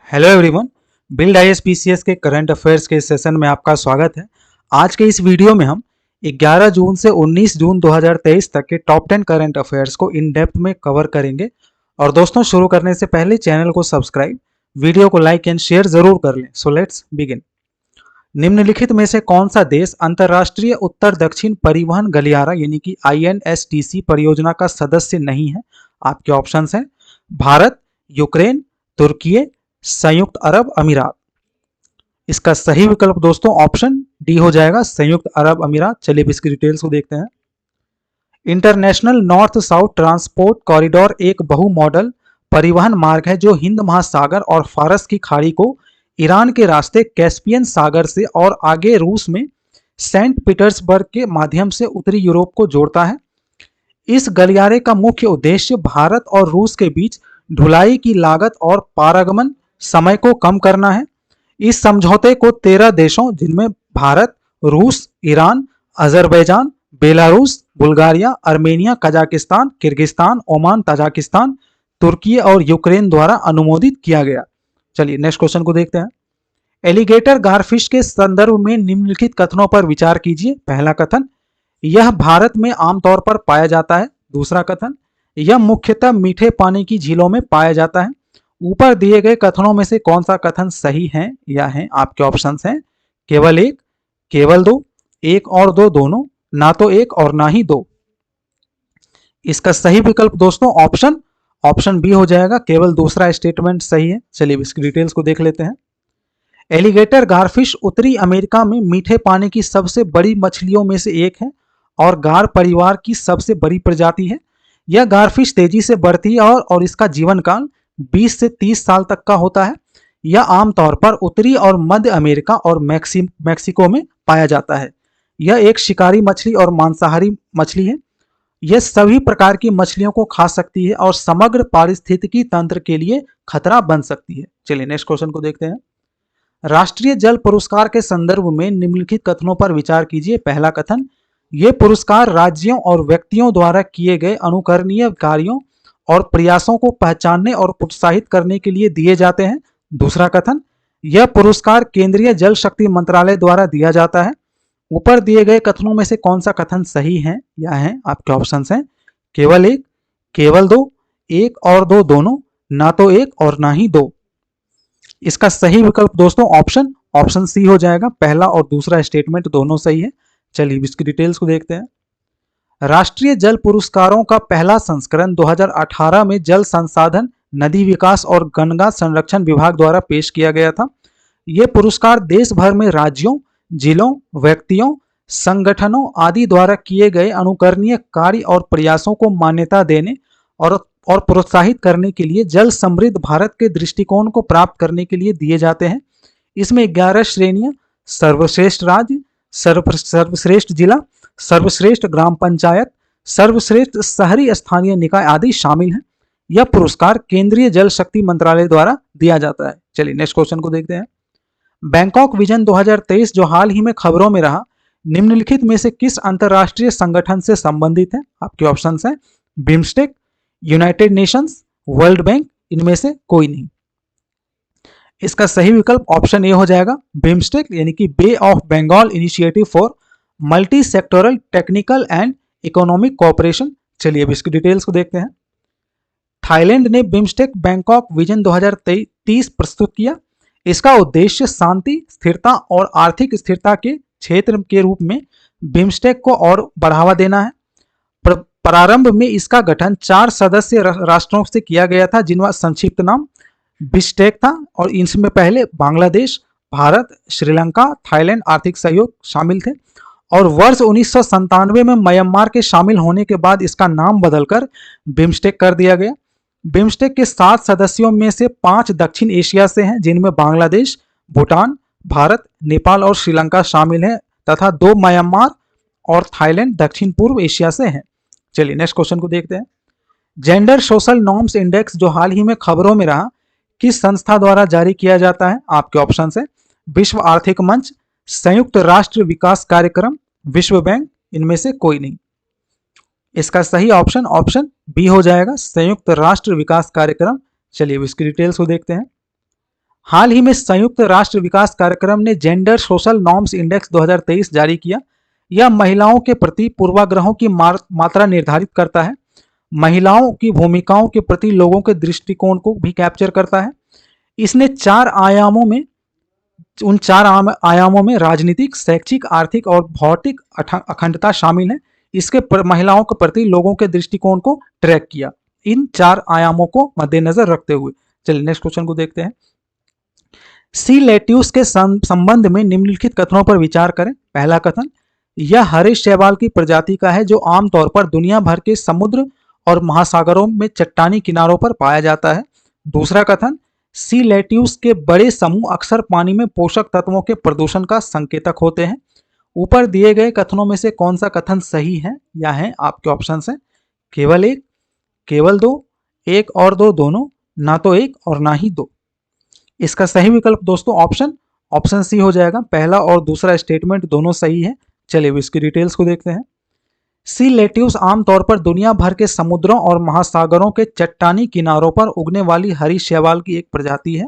Hello everyone. Build आईएसपीसीएस के current affairs के session में आपका स्वागत है। आज के इस वीडियो में हम 11 जून से 19 जून 2023 तक के टॉप 10 करंट अफेयर्स को इन डेप्थ में कवर करेंगे। और दोस्तों, शुरू करने से पहले चैनल को सब्सक्राइब, वीडियो को लाइक एंड शेयर जरूर कर लें। So let's begin. निम्नलिखित में से कौन सा देश अंतर्राष्ट्रीय उत्तर दक्षिण परिवहन गलियारा यानी कि INSTC परियोजना का सदस्य नहीं है? आपके ऑप्शंस हैं भारत, यूक्रेन, तुर्की, संयुक्त अरब अमीरात। इसका सही विकल्प दोस्तों ऑप्शन डी हो जाएगा, संयुक्त अरब अमीरात। चलिए इसकी डिटेल्स को देखते हैं। International north south transport corridor एक बहु मॉडल परिवहन मार्ग है जो हिंद महासागर और फारस की खाड़ी को ईरान के रास्ते कैस्पियन सागर से और आगे रूस में सेंट पीटर्सबर्ग के माध्यम से उत्तरी यूरोप को जोड़ता है। इस गलियारे का मुख्य उद्देश्य भारत और रूस के बीच ढुलाई की लागत और पारागमन समय को कम करना है। इस समझौते को 13 देशों जिनमें भारत, रूस, Iran, Azerbaijan, Belarus, Bulgaria, Armenia, Kazakhstan, Kyrgyzstan, Oman, Tajikistan, तुर्की और यूक्रेन द्वारा अनुमोदित किया गया। चलिए नेक्स्ट क्वेश्चन को देखते हैं। एलिगेटर गारफिश के संदर्भ में निम्नलिखित कथनों पर विचार कीजिए। पहला कथन, यह भारत में आमतौर पर पाया जाता है। दूसरा कथन, यह मुख्यतः मीठे पानी की झीलों में पाया जाता है। ऊपर दिए गए कथनों में से कौन सा कथन सही है या है? आपके ऑप्शंस हैं केवल एक, केवल दो, एक और दो दोनों, ना तो एक और ना ही दो। इसका सही विकल्प दोस्तों ऑप्शन बी हो जाएगा, केवल दूसरा स्टेटमेंट सही है। चलिए इसकी डिटेल्स को देख लेते हैं। एलिगेटर गारफिश उत्तरी अमेरिका में मीठे पानी की सबसे बड़ी मछलियों में से एक है और गार परिवार की सबसे बड़ी प्रजाति है। यह गारफिश तेजी से बढ़ती है और इसका जीवन काल 20 से 30 साल तक का होता है। यह आमतौर पर उत्तरी और मध्य अमेरिका और मैक्सिको में पाया जाता है। यह एक शिकारी मछली और मांसाहारी मछली है। यह सभी प्रकार की मछलियों को खा सकती है और समग्र पारिस्थितिकी तंत्र के लिए खतरा बन सकती है। चलिए नेक्स्ट क्वेश्चन को देखते हैं। राष्ट्रीय जल पुरस्कार के संदर्भ में निम्नलिखित कथनों पर विचार कीजिए। पहला कथन, ये पुरस्कार राज्यों और व्यक्तियों द्वारा किए गए अनुकरणीय कार्यों और प्रयासों को पहचानने और प्रोत्साहित करने के लिए दिए जाते हैं। दूसरा कथन, यह पुरस्कार केंद्रीय जल शक्ति मंत्रालय द्वारा दिया जाता है। ऊपर दिए गए कथनों में से कौन सा कथन सही है या है? आपके ऑप्शंस हैं केवल एक, केवल दो, एक और दो दोनों, ना तो एक और ना ही दो। इसका सही विकल्प दोस्तों ऑप्शन सी हो जाएगा, पहला और दूसरा स्टेटमेंट दोनों सही है। चलिए इसकी डिटेल्स को देखते हैं। राष्ट्रीय जल पुरस्कारों का पहला संस्करण 2018 में जल संसाधन, नदी विकास और गंगा संरक्षण विभाग द्वारा पेश किया गया था। ये पुरस्कार देश भर में राज्यों, जिलों, व्यक्तियों, संगठनों आदि द्वारा किए गए अनुकरणीय कार्य और प्रयासों को मान्यता देने और प्रोत्साहित करने के लिए जल समृद्ध भारत के दृष्टिकोण को प्राप्त करने के लिए दिए जाते हैं। इसमें 11 श्रेणियां, सर्वश्रेष्ठ राज्य, सर्वश्रेष्ठ जिला, सर्वश्रेष्ठ ग्राम पंचायत, सर्वश्रेष्ठ शहरी स्थानीय निकाय आदि शामिल हैं। यह पुरस्कार केंद्रीय जल शक्ति मंत्रालय द्वारा दिया जाता है। चलिए नेक्स्ट क्वेश्चन को देखते हैं। बैंकॉक विजन 2023 जो हाल ही में खबरों में रहा, निम्नलिखित में से किस अंतरराष्ट्रीय संगठन से संबंधित है? आपके ऑप्शंस हैं BIMSTEC, United Nations, world bank, इनमें से कोई नहीं। इसका सही विकल्प ऑप्शन ए हो जाएगा, बिम्स्टेक यानी कि bay of Bengal initiative for multi sectoral technical and economic cooperation. चलिए अब इसकी डिटेल्स को देखते हैं। थाईलैंड ने बिम्स्टेक बैंकॉक विजन 2030 प्रस्तुत किया। इसका उद्देश्य शांति, स्थिरता और आर्थिक स्थिरता के क्षेत्र के रूप में बिम्स्टेक को और बढ़ावा देना है। प्रारंभ में इसका गठन 4 सदस्य राष्ट्रों से किया गया था, जिनका संक्षिप्त नाम बिस्टेक था और इनमें पहले बांग्लादेश, भारत, श्रीलंका, थाईलैंड आर्थिक सहयोग शामिल थे। और वर्ष 1997 में म्यांमार के शामिल होने के बाद इसका नाम बदलकर बिम्स्टेक कर दिया गया। बिम्स्टेक के 7 सदस्यों में से 5 दक्षिण एशिया से हैं, जिनमें बांग्लादेश, भूटान, भारत, नेपाल और श्रीलंका शामिल हैं तथा 2 म्यांमार और थाईलैंड दक्षिण पूर्व एशिया से हैं। चलिए नेक्स्ट क्वेश्चन को देखते हैं। जेंडर सोशल नॉर्म्स इंडेक्स जो हाल ही में खबरों में रहा, किस संस्था द्वारा जारी किया जाता है? आपके ऑप्शन है विश्व आर्थिक मंच, संयुक्त राष्ट्र विकास कार्यक्रम, विश्व बैंक, इनमें से कोई नहीं। इसका सही ऑप्शन बी हो जाएगा, संयुक्त राष्ट्र विकास कार्यक्रम। चलिए इसकी डिटेल्स को देखते हैं। हाल ही में संयुक्त राष्ट्र विकास कार्यक्रम ने जेंडर सोशल नॉर्म्स इंडेक्स 2023 जारी किया। यह महिलाओं के प्रति पूर्वाग्रहों की मात्रा निर्धारित करता है। महिलाओं की भूमिकाओं के प्रति लोगों के दृष्टिकोण को भी कैप्चर करता है। इसने उन चार आयामों में राजनीतिक, शैक्षिक, आर्थिक और भौतिक अखंडता शामिल है। इसके महिलाओं के प्रति लोगों के दृष्टिकोण को ट्रैक किया, इन 4 आयामों को मद्देनजर रखते हुए। चलिए नेक्स्ट क्वेश्चन को देखते हैं। सी लेट्यूस के संबंध में निम्नलिखित कथनों पर विचार करें। पहला कथन, यह हरे शैवाल की प्रजाति का है जो आमतौर पर दुनिया भर के समुद्र और महासागरों में चट्टानी किनारों पर पाया जाता है। दूसरा कथन, सी लेट्यूस के बड़े समूह अक्सर पानी में पोषक तत्वों के प्रदूषण का संकेतक होते हैं। ऊपर दिए गए कथनों में से कौन सा कथन सही है? या है आपके ऑप्शन हैं केवल 1, केवल 2, 1 और 2 दोनों, ना तो 1 और ना ही 2। इसका सही विकल्प दोस्तों ऑप्शन सी हो जाएगा। पहला और दूसरा स्टेटमेंट दोनों सही है। चलिए इसकी डिटेल्स को देखते हैं। सी लेट्यूस आमतौर पर दुनिया भर के समुद्रों और महासागरों के चट्टानी किनारों पर उगने वाली हरी शैवाल की एक प्रजाति है।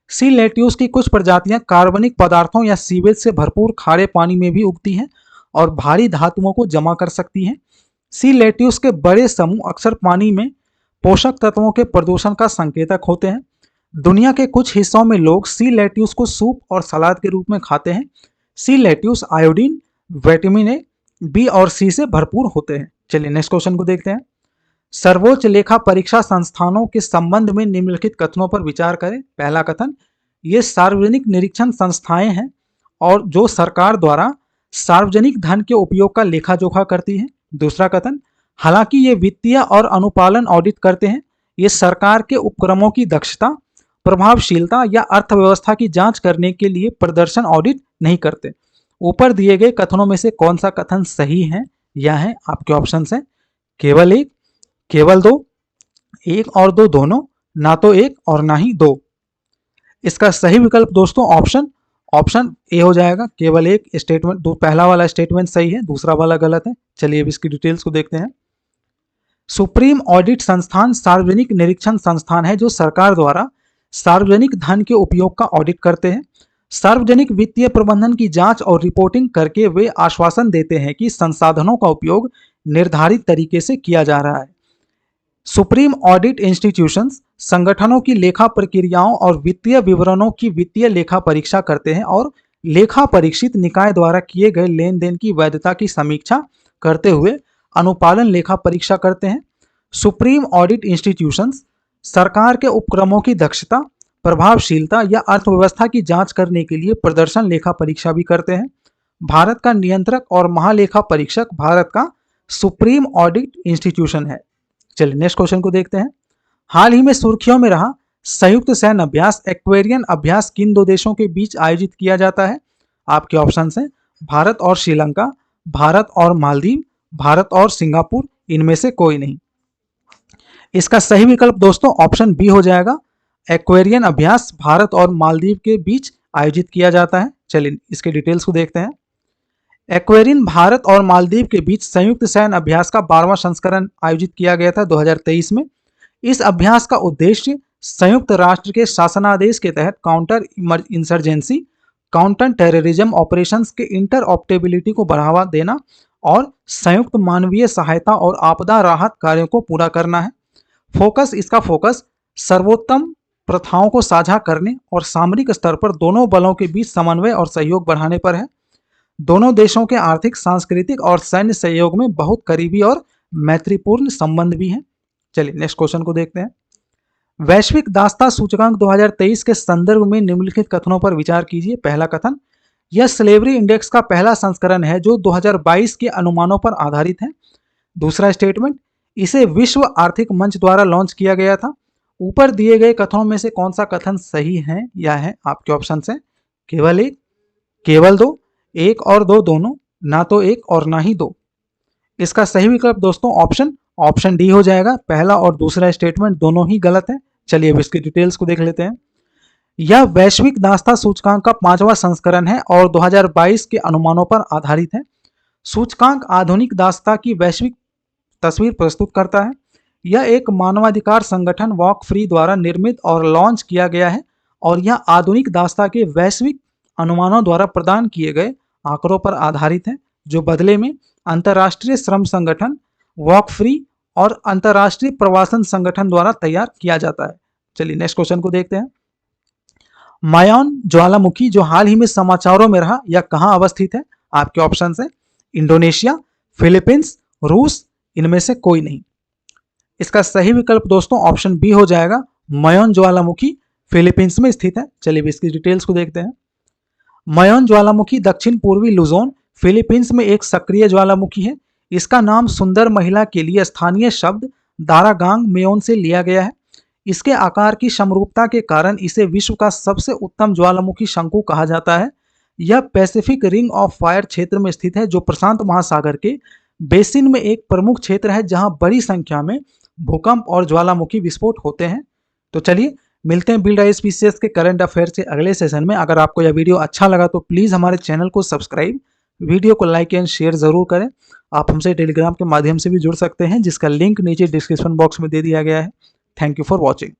सी लेट्यूस की कुछ प्रजातियां कार्बनिक पदार्थों या सीवेज से भरपूर खारे पानी में भी उगती हैं और भारी धातुओं को जमा कर सकती हैं। सी लेट्यूस के बड़े समूह अक्सर पानी में पोषक तत्वों के प्रदूषण का संकेतक होते हैं। दुनिया के कुछ हिस्सों में लोग सी लेट्यूस को सूप और सलाद के रूप में खाते हैं। Sea lettuce iodine, vitamin A, B और सी से भरपूर होते हैं। चलिए नेक्स्ट क्वेश्चन को देखते हैं। सर्वोच्च लेखा परीक्षा संस्थानों के संबंध में निम्नलिखित कथनों पर विचार करें। पहला कथन, ये सार्वजनिक निरीक्षण संस्थाएं हैं और जो सरकार द्वारा सार्वजनिक धन के उपयोग का लेखा जोखा करती हैं। दूसरा कथन, हालांकि ये वित्तीय और अनुपालन ऑडिट करते हैं, ये सरकार के उपक्रमों की दक्षता, प्रभावशीलता या अर्थव्यवस्था की जांच करने के लिए प्रदर्शन ऑडिट नहीं करते। ऊपर दिए गए कथनों में से कौन सा कथन सही है? यह है आपके ऑप्शन हैं केवल 1, केवल 2, 1 और 2 दोनों, ना तो 1 और ना ही 2। इसका सही विकल्प दोस्तों ऑप्शन ए हो जाएगा। केवल 1 स्टेटमेंट, पहला वाला स्टेटमेंट सही है, दूसरा वाला गलत है। चलिए अब इसकी डिटेल्स को देखते हैं। सुप्रीम ऑडिट संस्थान सार्वजनिक निरीक्षण संस्थान है जो सरकार द्वारा सार्वजनिक धन के उपयोग का ऑडिट करते हैं। सार्वजनिक वित्तीय प्रबंधन की जांच और रिपोर्टिंग करके वे आश्वासन देते हैं कि संसाधनों का उपयोग निर्धारित तरीके से किया जा रहा है। सुप्रीम ऑडिट इंस्टीट्यूशंस संगठनों की लेखा प्रक्रियाओं और वित्तीय विवरणों की वित्तीय लेखा परीक्षा करते हैं और लेखा परीक्षित निकाय द्वारा किए गए लेन देन की वैधता की समीक्षा करते हुए अनुपालन लेखा परीक्षा करते हैं। सुप्रीम ऑडिट इंस्टीट्यूशंस सरकार के उपक्रमों की दक्षता, प्रभावशीलता या अर्थव्यवस्था की जांच करने के लिए प्रदर्शन लेखा परीक्षा भी करते हैं। भारत का नियंत्रक और महालेखा परीक्षक भारत का सुप्रीम ऑडिट इंस्टीट्यूशन है। चलिए नेक्स्ट क्वेश्चन को देखते हैं। हाल ही में सुर्खियों में रहा संयुक्त सैन्य अभ्यास एक्वेरियन अभ्यास किन 2 देशों के बीच आयोजित किया जाता है? आपके ऑप्शन हैं भारत और श्रीलंका, भारत और मालदीव, भारत और सिंगापुर, इनमें से कोई नहीं। इसका सही विकल्प दोस्तों ऑप्शन बी हो जाएगा। एक्वेरियन अभ्यास भारत और मालदीव के बीच आयोजित किया जाता है। चलिए इसके डिटेल्स को देखते हैं। एक्वेरियन भारत और मालदीव के बीच संयुक्त सैन्य अभ्यास का 12वां संस्करण आयोजित किया गया था 2023 में। इस अभ्यास का उद्देश्य संयुक्त राष्ट्र के शासनादेश के तहत counter insurgency, counter terrorism operations के इंटरऑपरेबिलिटी को बढ़ावा देना और संयुक्त मानवीय सहायता और आपदा राहत कार्यों को पूरा करना है। इसका फोकस सर्वोत्तम प्रथाओं को साझा करने और सामरिक स्तर पर दोनों बलों के बीच समन्वय और सहयोग बढ़ाने पर है। दोनों देशों के आर्थिक, सांस्कृतिक और सैन्य सहयोग में बहुत करीबी और मैत्रीपूर्ण संबंध भी हैं। चलिए नेक्स्ट क्वेश्चन को देखते हैं। वैश्विक दासता सूचकांक 2023 के संदर्भ में निम्नलिखित कथनों पर विचार कीजिए। पहला कथन, यह स्लेवरी इंडेक्स का पहला संस्करण है जो 2022 के अनुमानों पर आधारित है। दूसरा स्टेटमेंट, इसे विश्व आर्थिक मंच द्वारा लॉन्च किया गया था। ऊपर दिए गए कथनों में से कौन सा कथन सही है? या है आपके ऑप्शन हैं केवल 1, केवल 2, 1 और 2 दोनों, ना तो 1 और ना ही 2। इसका सही विकल्प दोस्तों ऑप्शन डी हो जाएगा। पहला और दूसरा स्टेटमेंट दोनों ही गलत है। चलिए अब इसकी डिटेल्स को देख लेते हैं। यह वैश्विक दासता सूचकांक का 5वां संस्करण है और 2022 के अनुमानों पर आधारित है। सूचकांक आधुनिक दासता की वैश्विक तस्वीर प्रस्तुत करता है। यह एक मानवाधिकार संगठन वॉक फ्री द्वारा निर्मित और लॉन्च किया गया है और यह आधुनिक दास्ता के वैश्विक अनुमानों द्वारा प्रदान किए गए आंकड़ों पर आधारित है, जो बदले में अंतर्राष्ट्रीय श्रम संगठन, वॉक फ्री और अंतर्राष्ट्रीय प्रवासन संगठन द्वारा तैयार किया जाता है। चलिए नेक्स्ट क्वेश्चन को देखते हैं। मायोन ज्वालामुखी जो हाल ही में समाचारों में रहा, यह कहां अवस्थित है? आपके ऑप्शन है इंडोनेशिया, फिलीपींस, रूस, इनमें से कोई नहीं। इसका सही विकल्प दोस्तों ऑप्शन बी हो जाएगा, मायोन ज्वालामुखी फिलीपींस में स्थित है। चलिए इसकी डिटेल्स को देखते हैं। मायोन ज्वालामुखी दक्षिण पूर्वी लुजोन फिलीपींस में एक सक्रिय ज्वालामुखी है। इसका नाम सुंदर महिला के लिए स्थानीय शब्द दारागांग मेयोन से लिया गया है। इसके आकार की समरूपता के कारण इसे विश्व का सबसे उत्तम ज्वालामुखी शंकु कहा जाता है। यह पैसिफिक रिंग ऑफ फायर क्षेत्र में स्थित है, जो प्रशांत महासागर के बेसिन में एक प्रमुख क्षेत्र है जहां बड़ी संख्या में भूकंप और ज्वालामुखी विस्फोट होते हैं। तो चलिए मिलते हैं बिल्ड आईएसपीसीएस के करंट अफेयर्स के अगले सेशन में। अगर आपको यह वीडियो अच्छा लगा तो प्लीज़ हमारे चैनल को सब्सक्राइब, वीडियो को लाइक एंड शेयर जरूर करें। आप हमसे टेलीग्राम के माध्यम से भी जुड़ सकते हैं, जिसका लिंक नीचे डिस्क्रिप्शन बॉक्स में दे दिया गया है। Thank you for watching.